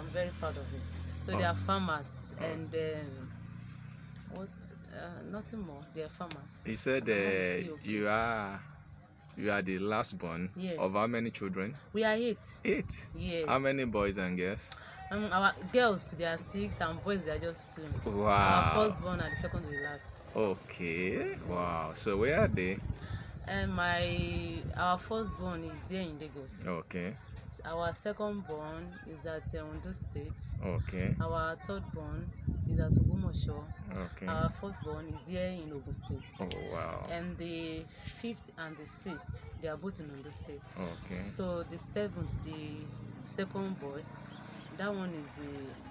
I'm very proud of it. So they Oh, are farmers, oh. and what? Nothing more. They are farmers. You said My mom is still okay. you are the last born of how Yes, many children? we are eight. 8. How Yes. many boys and girls? Our girls they are six, and boys they are just two. Our Wow. firstborn and the second to the last. Okay. Wow. Yes. So where are they? And our firstborn is here in Lagos. Okay. Our secondborn is at Ondo State. Okay. Our thirdborn is at Ogbomoso. Okay. Our fourthborn is here in Ogun Oh State. wow. And the fifth and the sixth, they are both in Ondo State. Okay. So the seventh, the second boy, that one is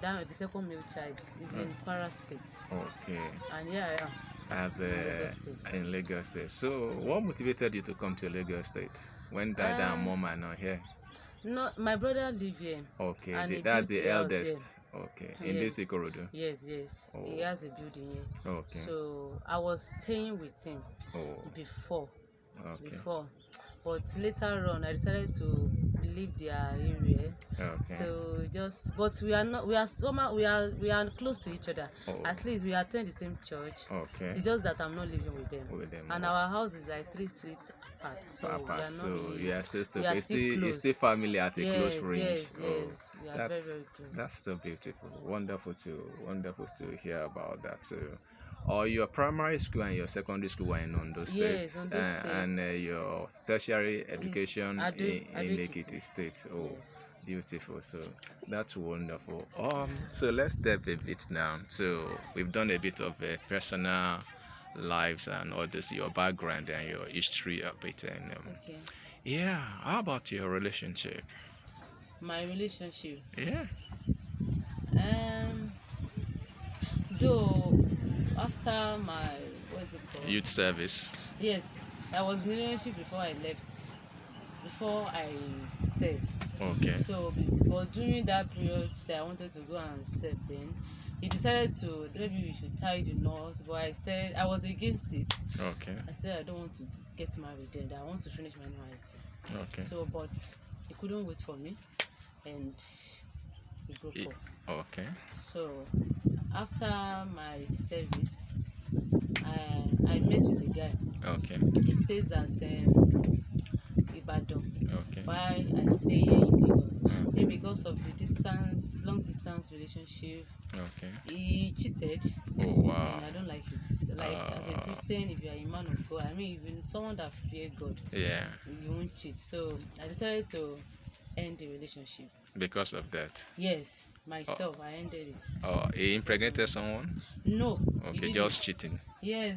the second male child is in Kwara State. Okay. And here I am As in Lagos State. in Lagos State. So what motivated you to come to Lagos State when dad and mom are not here? No, my brother live here. Okay, And he that's built the a house here. eldest. Okay, in this Yes. Ikorodu. Yes, yes. He Oh. has a building here. Okay. So I was staying with him Oh. before. Okay. But later on I decided to leave their area. Okay. So but we are somehow we are close to each other. Oh. At least we attend the same church. Okay. It's just that I'm not living with them. And our house is like 3 streets apart. So we are not So really, you are still we are it's still close. it's still family at a Yes, close range. yes, Oh, yes. We are very, very close. that's so beautiful. Wonderful to hear about that too. Or your primary school and your secondary school were in Ondo State, Yes, Ondo State. and your tertiary education in Ado-Ekiti. Ekiti State. Oh, Yes. beautiful. So that's wonderful. So let's step a bit now. So we've done a bit of personal lives and all this, your background and your history a bit. And Okay. yeah, how about your relationship? My relationship. Yeah. Though after my what's it called? Youth service. Yes, I was in a relationship before I left. Before I served. Okay. So, but during that period that I wanted to go and serve, then he decided to maybe we should tie the knot. But I said I was against it. Okay. I said I don't want to get married then. That I want to finish my NYSC. Okay. So, but he couldn't wait for me, and we broke up. Okay. So after my service, I met with a guy. Okay. He stays at Ibadan. Okay. While I stay here in Lagos. Maybe because of the long distance relationship, Okay. he cheated. Oh wow. And I don't like it. Like as a Christian, if you are a man of God, I mean even someone that fear God, Yeah. you won't cheat. So I decided to end the relationship. Because of that. Yes, myself, I ended it. Oh, he impregnated someone? No. Okay, just cheating. Yes,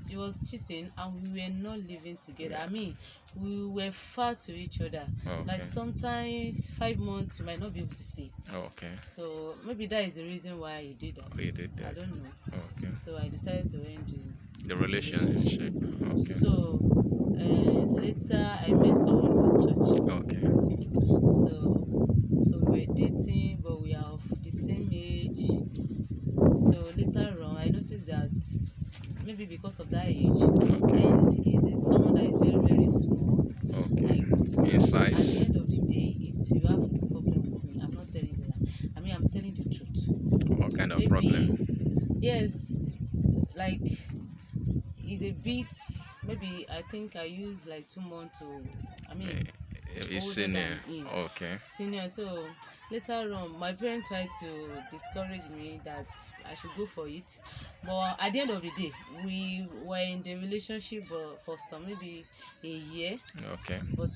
he was cheating, and we were not living together. I mean, we were far to each other. Okay. Like sometimes 5 months you might not be able to see. Okay. So maybe that is the reason why he did that. He did that. I don't know. Okay. So I decided to end The relationship. Okay. So later I met someone in church. Okay. So we were dating, but we are of the same age. So later on, I noticed that maybe because of that age, and he's someone that is very, very small. Okay. Like, In at size. the end of the day, it's you have a problem with me. I'm not telling you that. I mean, I'm telling the truth. What kind of problem? Yes, like it's a bit. Maybe I think I used like 2 months to. I mean. He's senior. Okay. Senior. So later on, my parents tried to discourage me that I should go for it. But at the end of the day, we were in the relationship for some maybe a year. Okay. But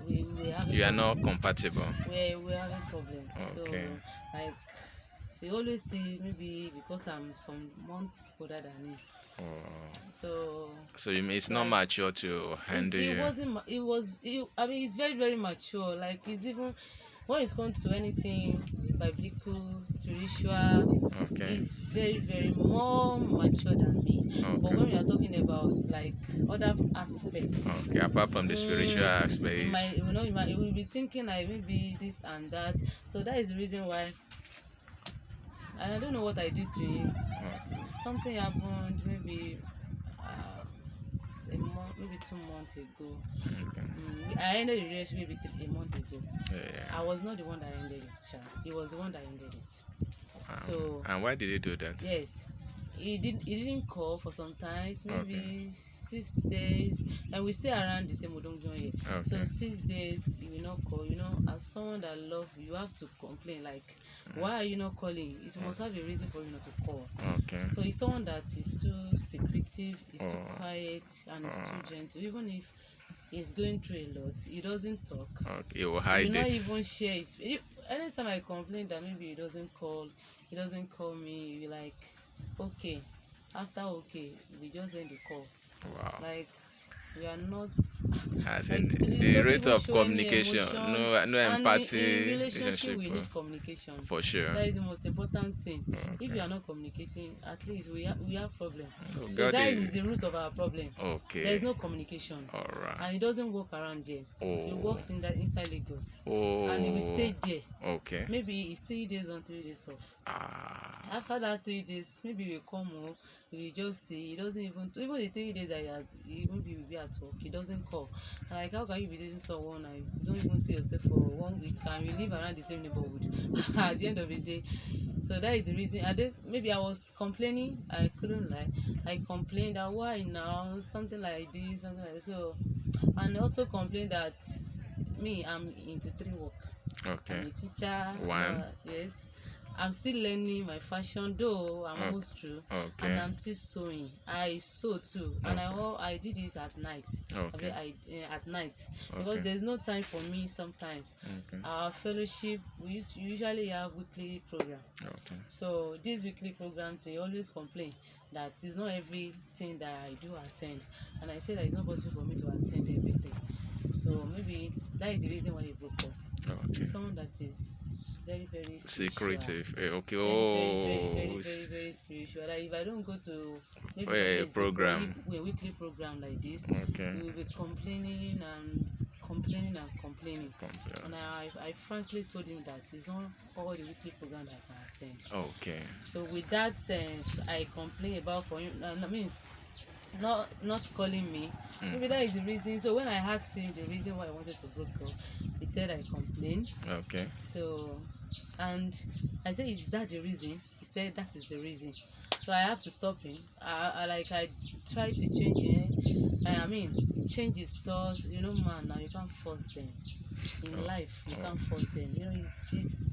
we were having. You are not compatible. We were having problems. Okay. So like we always see maybe because I'm some months older than him. Oh. So you mean it's not mature to handle you? I mean, it's very, very mature. Like it's even when it's come to anything biblical, spiritual. Okay. It's very, very more mature than me. Okay. But when we are talking about like other aspects. Okay. Apart from the spiritual aspect. You will be thinking like maybe this and that. So that is the reason why. And I don't know what I did to him. Something happened, maybe a month, maybe 2 months ago. Okay. I ended the relationship maybe a month ago. Yeah. I was not the one that ended it, Sha. He was the one that ended it. So And why did he do that? yes, he didn't call for some times, Okay. maybe 6 days, and we stay around the same Odonjon here. So Okay. 6 days he will not call. As someone that love you, you have to complain like, why are you not calling? It must have a reason for you not to call. Okay. So he's someone that is too secretive, is too Oh. quiet, and is too gentle. Even if he's going through a lot, he doesn't talk. Okay. He will He will hide not it. even share anytime I complain that maybe he doesn't call me, he be like, okay, after okay, we just end the call. Wow. Like, we are not As like, in he the doesn't rate even of show any communication, emotion. no And in empathy relationship relationship we need communication. for sure. That is the most important thing. If Okay. you are not communicating, at least we have problem. Oh, So God that is is the root of our problem. There okay. is no communication, All right. and he doesn't walk around there. He Oh. walks inside Lagos, and he will Oh. stay there. Okay. Maybe it's 3 days on, 3 days off. Ah. After that 3 days, maybe we come home, we just see. He doesn't even the 3 days that maybe will be at work, he doesn't call. Like, how can you be dating someone and you don't even see yourself for 1 week and we live around the same neighborhood? At the end of the day, so that is the reason. Maybe I was complaining. I couldn't lie. I complained that why now something like this, something like this. So, and also complained that I'm into tree work. Okay. I'm a teacher. One. Yes, I'm still learning my fashion, though I'm Okay. almost through, and Okay. I'm still sewing. I sew too, and I do this at night. Okay. At night, because Okay. there's no time for me sometimes. Okay. Our fellowship, we usually have weekly program. Okay. So this weekly program, they always complain that it's not everything that I do attend, and I say that it's not possible for me to attend everything. So maybe that is the reason why he broke up. Okay. Someone that is very, very spiritual, Secretive. Okay. very, very, very, very, Oh. very, very spiritual. Like, if I don't go to maybe A Wednesday for program. a weekly program like this, Okay. we will be complaining and complaining and complaining. And Compliance. I frankly told him that it's not all the weekly program that I can attend. Okay. So with that, I complain about for him. I mean, not calling me. Maybe that is the reason. So when I asked him the reason why I wanted to break up, he said I complained. Okay. So, and I said, is that the reason? He said that is the reason. So I have to stop him. I try to change it. Change his thoughts. Man, now you can't force them. In Oh. life, you Oh. can't force them. It's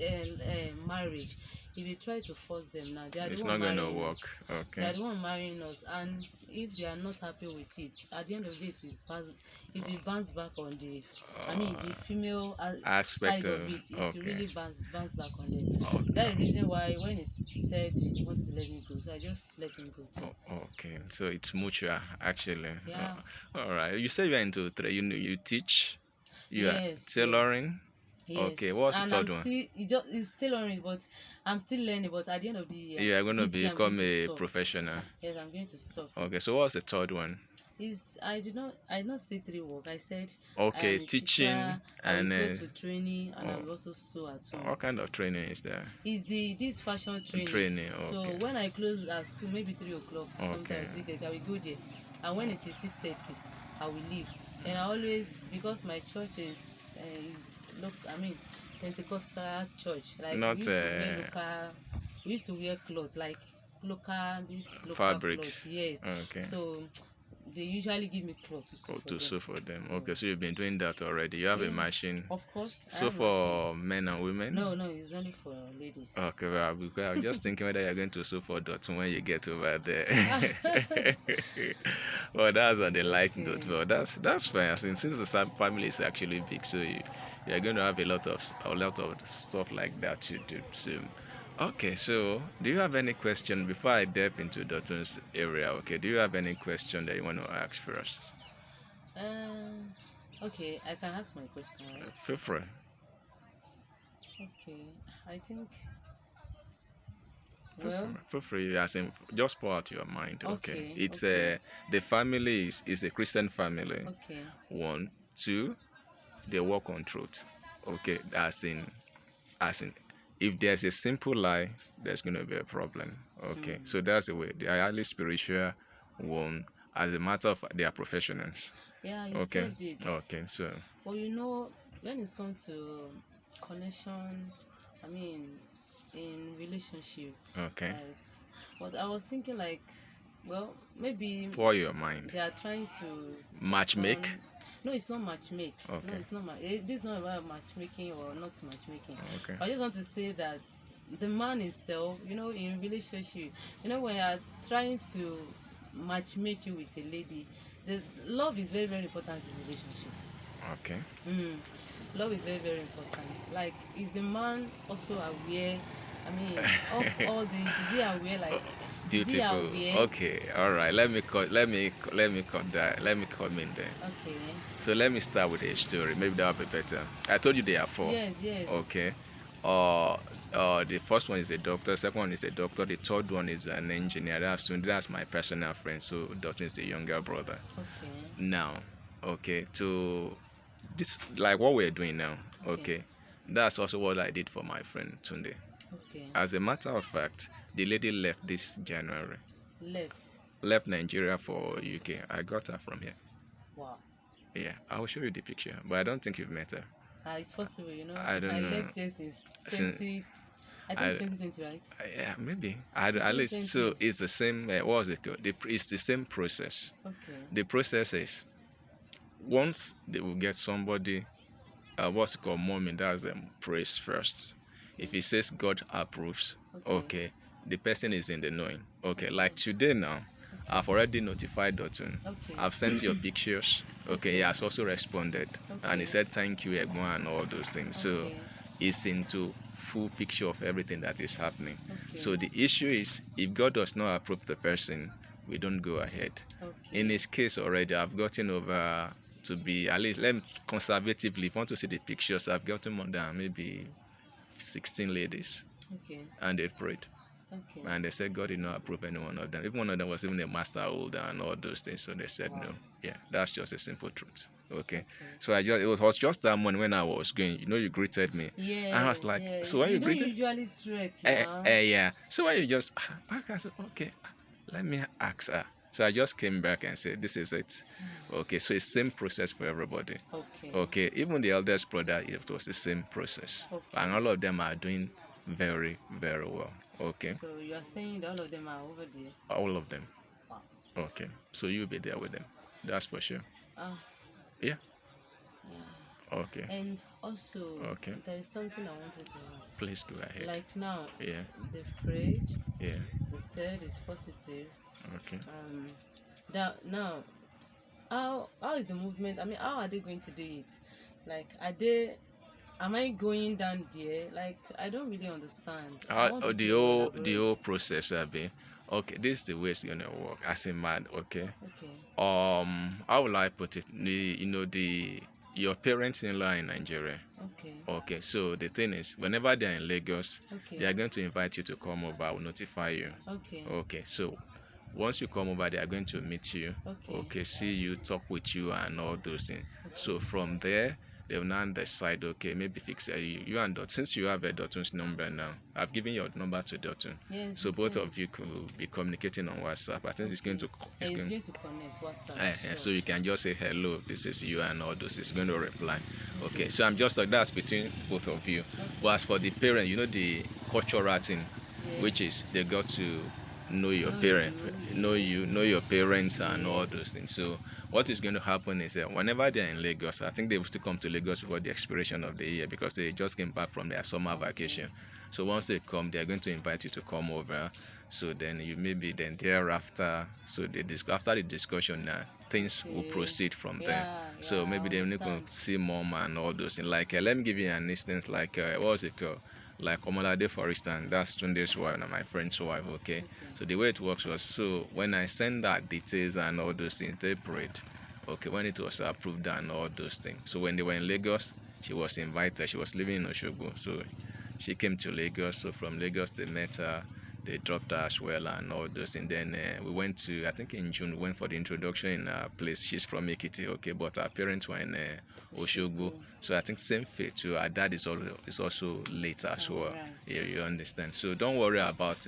marriage. If you try to force them now, they are the It's one not gonna marrying work. us. They Okay. are the one marrying us, and if they are not happy with it, at the end of the day, it will bounce back on the Uh, female Aspect side of of it. It will okay. really bounce back on them. That's the Okay. reason why when he said he wanted to let me go, so I just let him go too. Okay. So it's mutual actually. Yeah. All right. You say you're into you teach. You are Yes. Yes. tailoring. Okay. Yes, What's the and third one? it's still on it, but I'm still learning. But at the end of the year, You are going to this year I'm going become to a stop. professional. Yes, I'm going to stop Okay. it. So what's the third one? I did not say three work. I said I Okay. am a teacher. Teaching I will and go to training, and I oh, will also sew at home. what kind of training is there? Is this fashion training? Training. So Okay. when I close at school, maybe 3 o'clock, Okay. sometimes 3:30, I will go there, and when it is 6:30, I will leave. And I always, because my church is Pentecostal church. Like, Not we used to wear cloth like local cloth. fabrics. Yes. Okay. So they usually give me cloth to sew Go for to them. sew for them. Mm. Okay, so you've been doing that already. You have a Yeah, machine. of course, I So have machine. for men and women? No, it's only for ladies. Okay, well, because I was just thinking whether you're going to sew for Dotun when you get over there. Well, that's on the light Okay. note. Well, that's fine. I think since the family is actually big, so you're going to have a lot of stuff like that to do. So, okay. So, do you have any question before I delve into Dotun's area? Okay, do you have any question that you want to ask first? Okay, I can ask my question, right? Feel free. Okay, I think, Feel well, free. Feel free. As in, just pour out your mind. Okay. okay, It's okay, the family is a Christian family. okay, One, two, they work on truth. Okay. As in, if there's a simple lie, there's gonna be a problem. Okay. hmm, So that's the way. They are highly spiritual. One, as a matter of they are professionals. Yeah, you Okay. said it. Okay. So But when it's come to connection, I mean, in relationship, okay. like, but I was thinking like, well, maybe Pour your mind. they are trying to Match make. turn. No, it's not matchmake. No, Okay. it's not. This is not about matchmaking or not matchmaking. Okay. I just want to say that the man himself, in relationship, when you are trying to matchmake you with a lady, the love is very, very important in relationship. Okay. Mm. Love is very, very important. Like, is the man also aware? I mean, of all this, is he aware? Like, is he Beautiful. aware? Okay. All right. Let me come in there. Okay. So let me start with a story. Maybe that will be better. I told you there are four. Yes, yes. Okay. The first one is a doctor. Second one is a doctor. The third one is an engineer. That's my personal friend. So doctor is the younger brother. Okay. Now, okay, to this like what we're doing now. Okay. Okay. That's also what I did for my friend Tunde. Okay. As a matter of fact, the lady left this January. Left. Left Nigeria for UK. I got her from here. Wow. Yeah, I will show you the picture, but I don't think you've met her. It's possible, I don't I know. left here since 20. I think I, 2020, right? yeah, maybe. At least so it's the same. What was it called? It's the same process. Okay. The process is once they will get somebody, what's it called, mommy, that's them praise first. If he says God approves, okay, the person is in the knowing. Okay, like today now, I've already notified Dotun. Okay. I've sent your pictures. Okay, he has also responded, and he said thank you, Egma, and all those things. So he's into full picture of everything that is happening. So the issue is, if God does not approve the person, we don't go ahead. In his case already, I've gotten over to be, at least, let me conservatively, if you want to see the pictures, I've gotten more than maybe 16 ladies. Okay. And they prayed. Okay. And they said God did not approve any one of them. Even one of them was even a master holder and all those things. So they said no. Yeah, that's just a simple truth. Okay. So it was just that morning when I was going, you greeted me. Yeah. And I was like, so when you don't greeted, usually trek yeah. So when you just, I said, okay, let me ask her. So I just came back and said, this is it. Okay, so it's same process for everybody. Okay, even the eldest brother, it was the same process. And all of them are doing very, very well. Okay. So you are saying that all of them are over there? All of them. Wow. Okay, so you'll be there with them. That's for sure. Yeah. Okay. And also, there is something I wanted to ask. Please go ahead. Like now, yeah, they've prayed. Yeah. They said it's positive. Okay. That now, how is the movement? I mean, how are they going to do it? Like, am I going down there? Like, I don't really understand. The whole process, Abby. Okay, this is the way it's gonna work. As a man, okay. How will I put it? Your parents-in-law in Nigeria. Okay, so the thing is, whenever they're in Lagos, they are going to invite you to come over. I will notify you. Okay, so once you come over, they are going to meet you. Okay, see you, talk with you, and all those things. So from there, they will now decide, okay, maybe fix you and Dot. Since you have a Dotun's number now, I've given your number to Dotun. Yes, so both of you could be communicating on WhatsApp. I think it's going to connect WhatsApp. So you can just say hello, this is you, and all those. It's going to reply. Okay, so I'm just like, that's between both of you. But as for the parent, the cultural thing, which is they got to know your parent, know your parents, and all those things. So what is going to happen is that whenever they're in Lagos, I think they will still come to Lagos before the expiration of the year because they just came back from their summer vacation. So once they come, they're going to invite you to come over. So then you maybe then thereafter, so after the discussion, things will proceed from there. So maybe they need to see mom and all those things. Like let me give you an instance. Like what was it called? Like Omalade, for instance, that's Tunde's wife and my friend's wife. Okay. So the way it works was, so when I send that details and all those things, they prayed. Okay, when it was approved and all those things. So when they were in Lagos, she was invited. She was living in Oshogo, so she came to Lagos. So from Lagos, they met her. They dropped her as well and all those. And then we went to, I think in June, we went for the introduction in a place. She's from Ekiti, okay, but her parents were in Oshogo. So I think same fate too. Her dad is also late as well. Yeah, you understand. So don't worry about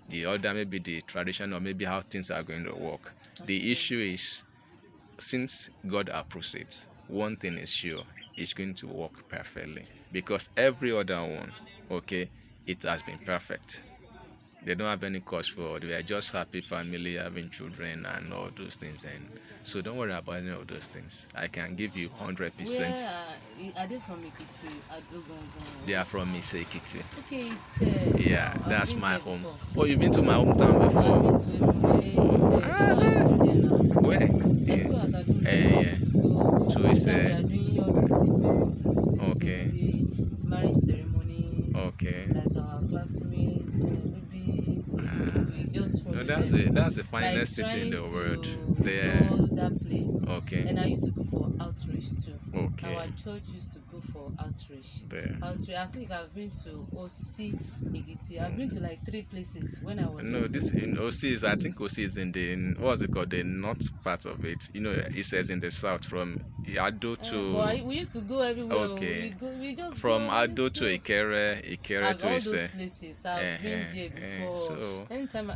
the other, maybe the tradition or maybe how things are going to work. The issue is, since God approves it, one thing is sure, it's going to work perfectly. Because every other one, okay, it has been perfect. They don't have any cause for, they are just happy family, having children and all those things. And so don't worry about any of those things. I can give you 100%. Where are they from? Ekiti, Adogongon? They are from Isekiti. Okay, Ise. Yeah, Wow, I've that's been my there home. before. Oh, you've been to my hometown I've before? been to Ise. Ah, I school there now. where? I school at Adogongon, so I Yeah. used to go So it's anytime we are doing your events, this thing, okay, maybe marriage ceremony, okay. like our classmates, maybe we just follow No, them, that's the like finest city in trying the world. to There. know that place. Okay. And I used to go for outreach too. Okay. Our church used to go for outreach. There. I think I've been to OC Ekiti. I've been to like 3 places when I was in No, this school. in OC is, I think OC is in the, what's it called, the north part of it. You know, it says in the south from Ado But to, we used to go everywhere. okay, We just from go. We Ado just to go. Ikere to All Ise. those places I've been there before. So Anytime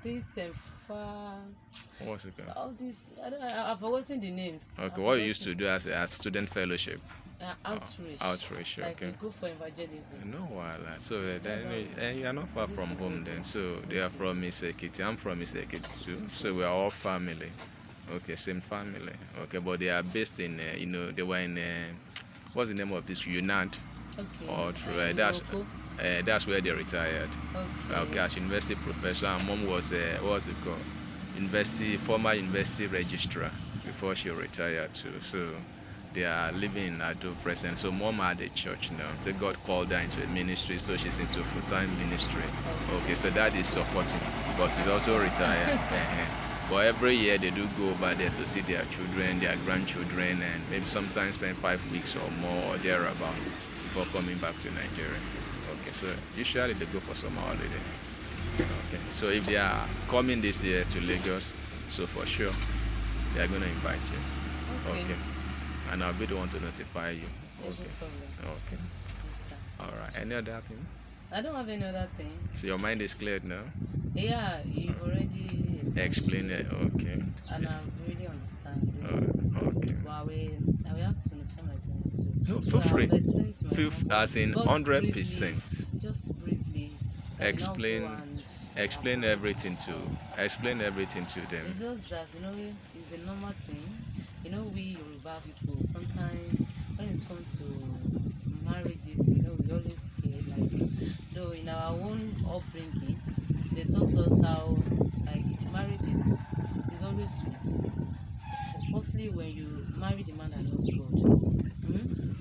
this far, what's it called? all this I've forgotten the names. Okay, I've what you used forgotten. to do as student fellowship? Outreach. Outreach, Like we okay. go for evangelism. No, wala. So That's how then you are not far we used from to go home then. there. So We they are used to go. from Isekiti. I'm from Isekiti too. So So, we are all family. Okay, same family. Okay, but they are based in, they were in, what's the name of this? Unad. okay. Or true. Iroko. That's where they retired. Okay, Okay. as university professor, and mom was, what's it called? Former university registrar before she retired too. So they are living in Ado present. So mom had a church now. So God called her into a ministry, so she's into full-time ministry. Okay, so that is supporting, but he's also retired. But every year they do go over there to see their children, their grandchildren, and maybe sometimes spend 5 weeks or more or thereabout before coming back to Nigeria. Okay, so usually they go for summer holiday. Okay, so if they are coming this year to Lagos, so for sure they are going to invite you. Okay. Okay, and I'll be the one to notify you. There's no Okay, problem. okay, Yes, sir. all right. Any other thing? I don't have any other thing. So your mind is cleared now. Yeah, you've already Explain it. Okay. and I really understand. Okay. But I will have to notify my parents too. No, So feel I'll free. explain it to my Feel mom, as in but briefly, 100%. just briefly. So I will not go Explain and explain everything to explain everything to them. it's just that it's a normal thing. We Yoruba people sometimes when it comes to marriages, we always scared. Like though in our own upbringing, they taught us how like marriage is always sweet. Firstly, when you marry the man that loves God,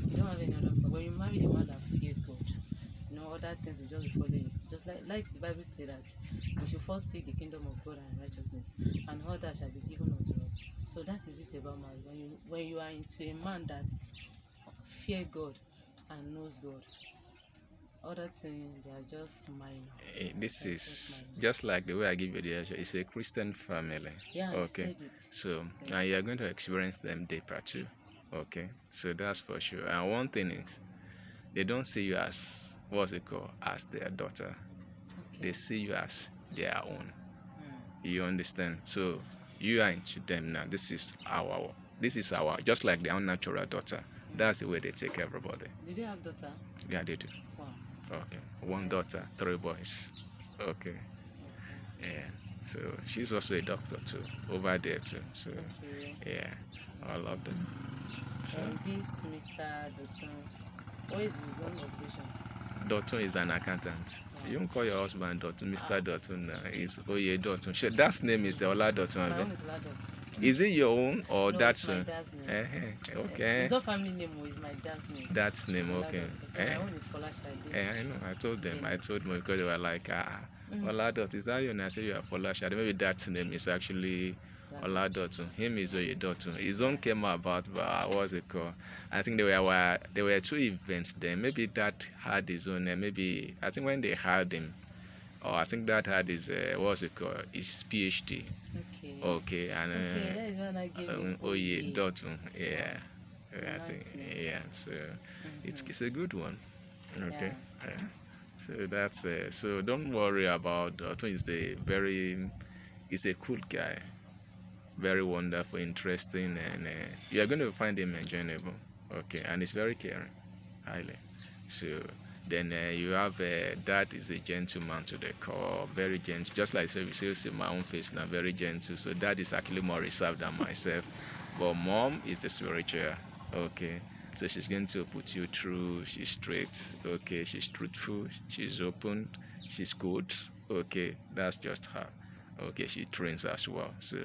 you don't have any other problem. When you marry the man that fears God, other things will just be following you. Just like the Bible say that we should first seek the kingdom of God and righteousness, and all that shall be given unto us. So that is it about marriage. When you are into a man that fear God and knows God, other things they are just minor. This They are just is minor. just like the way I give you the answer. It's a Christian family. Yeah, I Okay. said it. So I said and it. you're going to experience them deeper too. Okay. So that's for sure. And one thing is they don't see you as, what's it called, as their daughter. Okay. They see you as their own. Hmm. You understand? So you are into them now. This is our, just like their own natural daughter. That's the way they take everybody. Did you have daughter? Yeah, they do. Wow. Okay. One Nice daughter, to 3 boys. Okay. Yes, sir. Yeah. So she's also a doctor too, over there too. So Okay. yeah, I love them. So And this Mr. Dotun, what is his own occupation? Dotun is an accountant. Wow. You don't call your husband Dotun, Mr. Dotun. He's Oye Dotun. That name is Ola Dotun. My own is Ladot. Is it your own or No, it's that's my dad's name. okay? It's not family name, it's my dad's name. That's name, It's okay. Ladot. So my own is Folashade. I know. I told them. I Janet. told them because they were like, Oladot, is that your name? I said you are Folashade. Maybe that name is actually Oladot. Him is Oyedot. His own came about, what's it called? I think there were two events then. Maybe that had his own name. Maybe I think when they had him, or I think that had his what's it called? His PhD. Okay. Okay, and Okay, that is when I gave him Oyedot. Yeah. I think Nice name. yeah. So it's a good one. Okay. Yeah. So that's so don't worry about Otto is he's a cool guy. very wonderful, interesting, and you are going to find him enjoyable. Okay, and it's very caring, highly. So then you have dad is a gentleman to the core, very gentle, just like so you see my own face now, very gentle. So dad is actually more reserved than myself, but mom is the spiritual. Okay, so she's going to put you through. She's straight. Okay, she's truthful. She's open. She's good. Okay, that's just her. Okay, she trains as well. So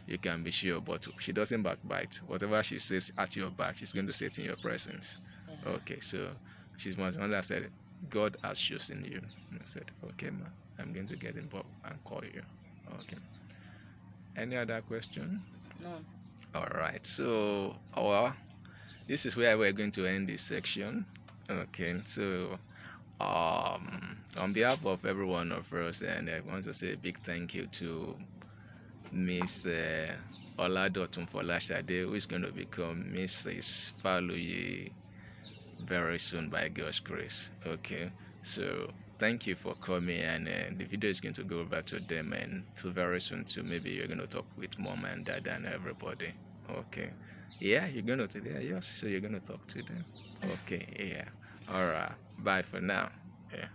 you can be sure, but she doesn't backbite. Whatever she says at your back, she's going to say it in your presence. Okay, so she's one that said, God has chosen you. And I said, okay, ma, I'm going to get involved and call you. Okay. Any other question? No. All right. So, well, this is where we're going to end this section. Okay. So, on behalf of every one of us, and I want to say a big thank you to Miss Oladotun Folashade, who is going to become Mrs. Faluyi very soon by God's grace. Okay, so thank you for coming, and the video is going to go over to them, and so very soon too, maybe you're going to talk with mom and dad and everybody. Okay, yeah, you're going to, yeah, yes, so you're going to talk to them. Okay, yeah, all right, bye for now. Yeah.